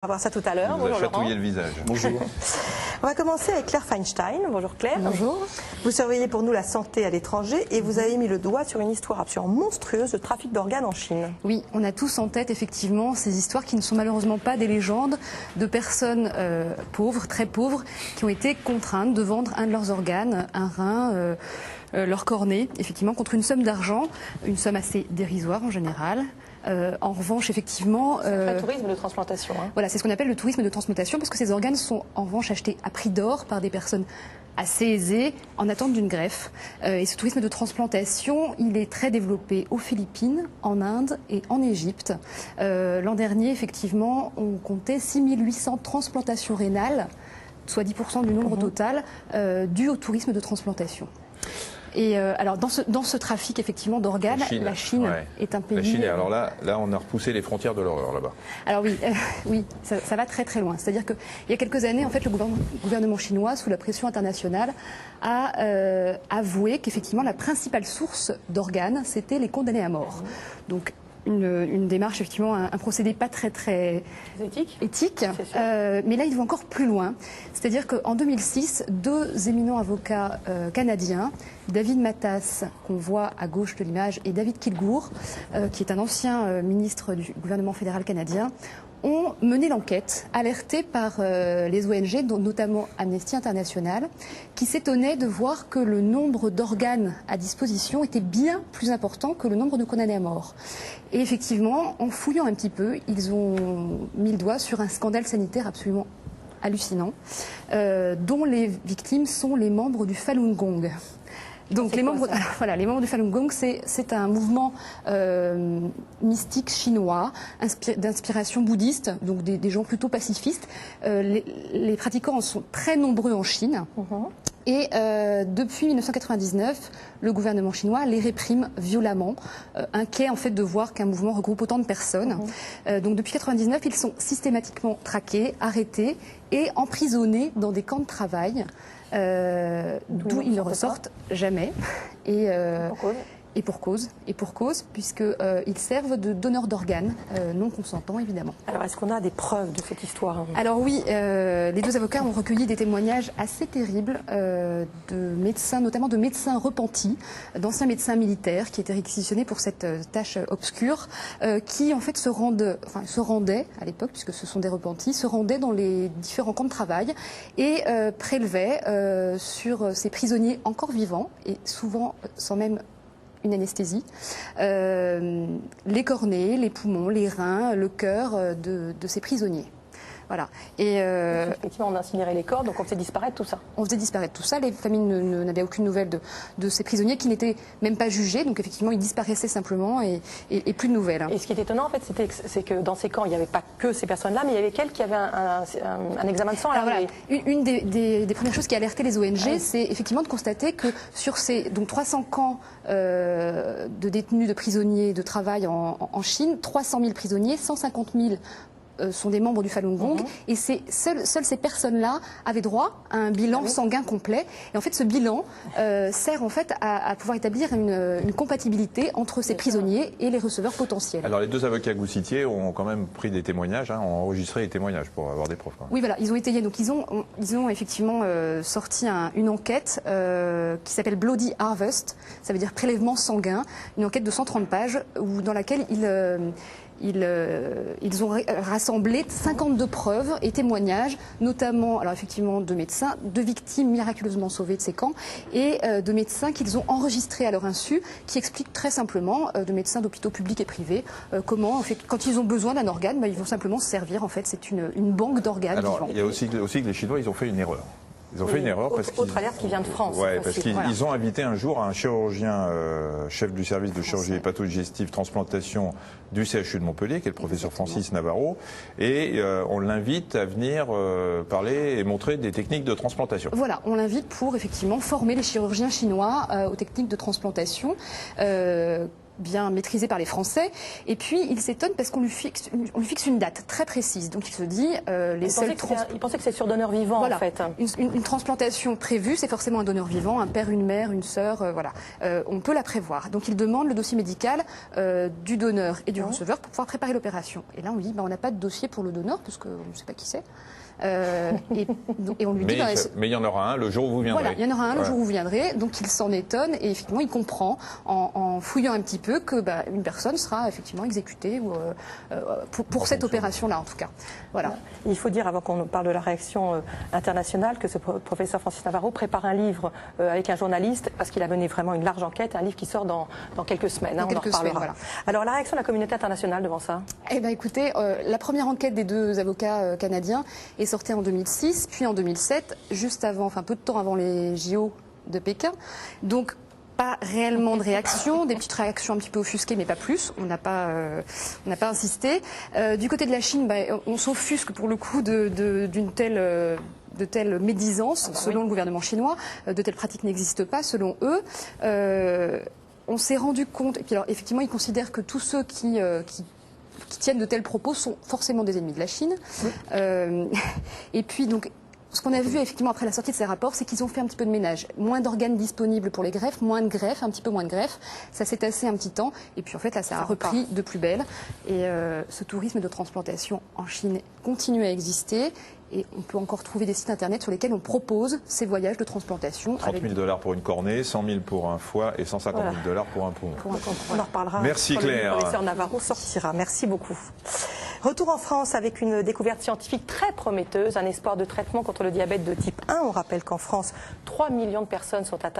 On va voir ça tout à l'heure. Vous a chatouillé le visage. Bonjour. On va commencer avec Claire Feinstein. Bonjour Claire. Bonjour. Vous surveillez pour nous la santé à l'étranger et vous avez mis le doigt sur une histoire absolument monstrueuse de trafic d'organes en Chine. Oui, on a tous en tête effectivement ces histoires qui ne sont malheureusement pas des légendes de personnes pauvres, très pauvres, qui ont été contraintes de vendre un de leurs organes, un rein, leur cornée, effectivement, contre une somme d'argent, une somme assez dérisoire en général. En revanche, effectivement... C'est le tourisme de transplantation. Hein. Voilà, c'est ce qu'on appelle le tourisme de transplantation, parce que ces organes sont en revanche achetés à prix d'or par des personnes assez aisées en attente d'une greffe. Et ce tourisme de transplantation, il est très développé aux Philippines, en Inde et en Égypte. L'an dernier, effectivement, on comptait 6800 transplantations rénales, soit 10% du nombre total, dues au tourisme de transplantation. Et alors dans ce trafic effectivement d'organes, la Chine est un pays. La Chine, alors là, on a repoussé les frontières de l'horreur là-bas. Alors oui, oui, ça va très très loin. C'est-à-dire qu'il y a quelques années, en fait, le gouvernement chinois, sous la pression internationale, a avoué qu'effectivement la principale source d'organes, c'était les condamnés à mort. Donc une démarche, effectivement, un procédé pas très éthique. Mais là, il va encore plus loin. C'est-à-dire qu'en 2006, deux éminents avocats canadiens, David Matas, qu'on voit à gauche de l'image, et David Kilgour, qui est un ancien ministre du gouvernement fédéral canadien, ont mené l'enquête, alertés par les ONG, dont notamment Amnesty International, qui s'étonnaient de voir que le nombre d'organes à disposition était bien plus important que le nombre de condamnés à mort. Et effectivement, en fouillant un petit peu, ils ont mis le doigt sur un scandale sanitaire absolument hallucinant, dont les victimes sont les membres du Falun Gong. Donc les membres du Falun Gong, c'est un mouvement mystique chinois d'inspiration bouddhiste, donc des gens plutôt pacifistes. Les pratiquants en sont très nombreux en Chine. Et depuis 1999, le gouvernement chinois les réprime violemment, inquiet en fait de voir qu'un mouvement regroupe autant de personnes. Donc depuis 1999, ils sont systématiquement traqués, arrêtés et emprisonnés dans des camps de travail. D'où ils ne ressortent jamais. Et pour cause, puisqu'ils servent de donneurs d'organes non consentants, évidemment. Alors, est-ce qu'on a des preuves de cette histoire? Alors oui, les deux avocats ont recueilli des témoignages assez terribles de médecins, notamment de médecins repentis, d'anciens médecins militaires qui étaient réquisitionnés pour cette tâche obscure, qui en fait se rendaient à l'époque, puisque ce sont des repentis, se rendaient dans les différents camps de travail et prélevaient sur ces prisonniers encore vivants, et souvent sans même une anesthésie, les cornées, les poumons, les reins, le cœur de ces prisonniers. Voilà. Et effectivement, on incinérait les corps, donc on faisait disparaître tout ça. On faisait disparaître tout ça. Les familles n'avaient aucune nouvelle de ces prisonniers qui n'étaient même pas jugés. Donc effectivement, ils disparaissaient simplement et plus de nouvelles. Et ce qui est étonnant, en fait, c'est que dans ces camps, il n'y avait pas que ces personnes-là, mais il y avait qui avaient un examen de sang. Alors voilà, une des premières choses qui a alerté les ONG, c'est effectivement de constater que sur ces 300 camps de détenus, de prisonniers de travail en Chine, 300 000 prisonniers, 150 000 sont des membres du Falun Gong, et seules ces personnes-là avaient droit à un bilan sanguin complet. Et en fait, ce bilan sert en fait à pouvoir établir une compatibilité entre ces prisonniers et les receveurs potentiels. Alors les deux avocats que vous citiez ont quand même pris des témoignages, ont enregistré des témoignages pour avoir des preuves. Oui, voilà, ils ont étayé. Donc ils ont effectivement sorti une enquête qui s'appelle Bloody Harvest, ça veut dire prélèvement sanguin, une enquête de 130 pages dans laquelle ils ont rassemblé 52 preuves et témoignages, notamment, alors effectivement, de médecins, de victimes miraculeusement sauvées de ces camps, et de médecins qu'ils ont enregistrés à leur insu, qui expliquent très simplement, de médecins d'hôpitaux publics et privés, comment, en fait, quand ils ont besoin d'un organe, ils vont simplement se servir. En fait, c'est une banque d'organes. Alors, il y a aussi que les Chinois, ils ont fait une erreur. Ils ont fait une erreur parce autre alerte qui vient de France. Ouais, parce qu'ils ont invité un jour un chirurgien, chef du service de chirurgie hépatodigestive transplantation du CHU de Montpellier, qui est le professeur Francis Navarro, et on l'invite à venir parler et montrer des techniques de transplantation. Voilà, on l'invite pour effectivement former les chirurgiens chinois aux techniques de transplantation. bien maîtrisé par les Français. Et puis, il s'étonne parce qu'on lui fixe une date très précise. Donc, il se dit, il pensait que c'est sur donneur vivant, voilà, en fait. Une transplantation prévue, c'est forcément un donneur vivant, un père, une mère, une sœur, voilà. On peut la prévoir. Donc, il demande le dossier médical du donneur et du receveur pour pouvoir préparer l'opération. Et là, on lui dit, on n'a pas de dossier pour le donneur, parce qu'on ne sait pas qui c'est. Et on lui dit... Mais il y en aura un le jour où vous viendrez. Voilà, il y en aura un le jour où vous viendrez. Donc il s'en étonne et effectivement il comprend en fouillant un petit peu que une personne sera effectivement exécutée pour cette opération-là en tout cas. Voilà. Il faut dire, avant qu'on parle de la réaction internationale, que ce professeur Francis Navarro prépare un livre avec un journaliste parce qu'il a mené vraiment une large enquête, un livre qui sort dans quelques semaines. On en reparlera. Voilà. Alors la réaction de la communauté internationale devant ça? Eh bien écoutez, la première enquête des deux avocats canadiens est sortie en 2006, puis en 2007, juste avant, enfin peu de temps avant les JO de Pékin. Donc pas réellement de réaction, des petites réactions un petit peu offusquées, mais pas plus. On n'a pas insisté. Du côté de la Chine, on s'offusque pour le coup de telle médisance, selon le gouvernement chinois. De telles pratiques n'existent pas, selon eux. On s'est rendu compte, et puis alors effectivement, ils considèrent que tous ceux qui tiennent de tels propos sont forcément des ennemis de la Chine. Et puis donc, ce qu'on a vu effectivement après la sortie de ces rapports, c'est qu'ils ont fait un petit peu de ménage. Moins d'organes disponibles pour les greffes, moins de greffes, un petit peu moins de greffes. Ça s'est tassé un petit temps. Et puis en fait, là, ça a repris de plus belle. Et ce tourisme de transplantation en Chine continue à exister. Et on peut encore trouver des sites internet sur lesquels on propose ces voyages de transplantation. 30 000 $ pour une cornée, 100 000 pour un foie et 150 000 $ pour un poumon. On en reparlera. Merci Claire. Le professeur Navarro sortira. Merci beaucoup. Retour en France avec une découverte scientifique très prometteuse, un espoir de traitement contre le diabète de type 1. On rappelle qu'en France, 3 millions de personnes sont atteintes